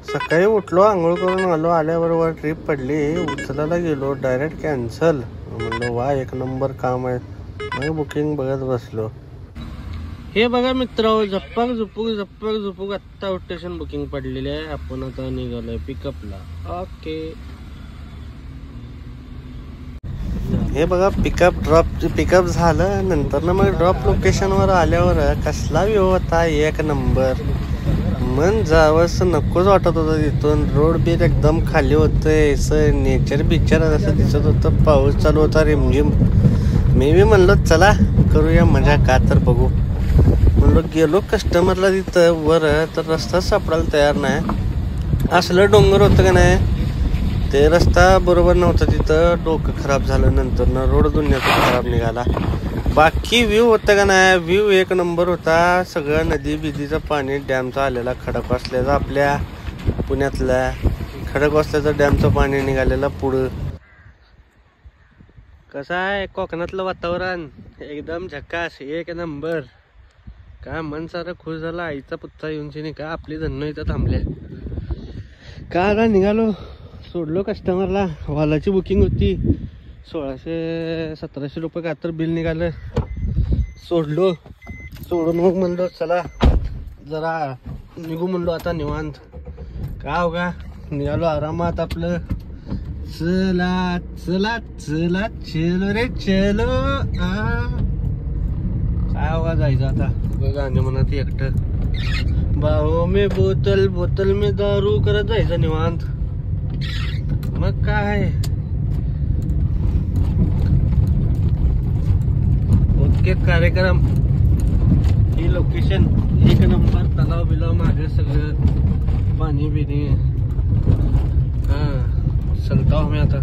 सकाळी उठलो, आंघोळ करून आलो, आल्याबरोबर ट्रिप पडली, उचलायला गेलो, डायरेक्ट कॅन्सल. म्हणलो वा, एक नंबर काम आहे. मग बुकिंग बघत बसलो. हे बघा मित्रांनो, झप्पक झुपूक आत्ता स्टेशन बुकिंग पडलेले आहे. आपण आता निघालोय पिकअपला. ओके, हे बघा पिकअप झालं. नंतर ना मग ड्रॉप लोकेशनवर आल्यावर कसला व्ह्यू होता, एक नंबर. मन जावंस नकोच वाटत होतं. तिथून रोड बीर एकदम खाली होतं, असं नेचर बिचर असं दिसत होतं. पाऊस चालू होता रिमझिम. मी बी म्हणलो चला करूया मजा, का तर बघू म्हणलो. गेलो कस्टमरला तिथं वर, तर रस्ता सापडायला तयार नाही. असलं डोंगर होतं का नाही, ते रस्ता बरोबर नव्हता. तिथं डोकं खराब झालं. नंतर ना रोड दुनियाचा खराब निघाला. बाकी व्ह्यू होतं का नाही, व्ह्यू एक नंबर होता. सगळं नदी बिदीचं पाणी, डॅमचा आलेला, खडकवासल्याचा, आपल्या पुण्यातल्या खडकवासल्याचं डॅमचं पाणी निघालेलं पुढं. कसं आहे कोकणातलं वातावरण, एकदम झकास, एक नंबर. काय मन सारं खुश झालं. आईचा पुत्ता येऊनची नाही का, आपली धन्नो इथं थांबले. का निघालो, सोडलो कस्टमरला. हॉलाची बुकिंग होती, 1600-1700 रुपये काय तर बिल निघालं. सोडून मग म्हणलो चला जरा निघू म्हणलो आता निवांत. का हो का, निघालो आरामात आपलं. चला चला चला चलो रे चलो. काय हो का जायचं आता. गाणे म्हणत एकटं, बाहो मे बोतल में दारू करत जायचं निवांत. मग काय, ओके कार्यक्रम. ही लोकेशन एक नंबर, तलाव बिलाव मागे सगळं पाणी बिणी. हा चलता हूं मैं आता.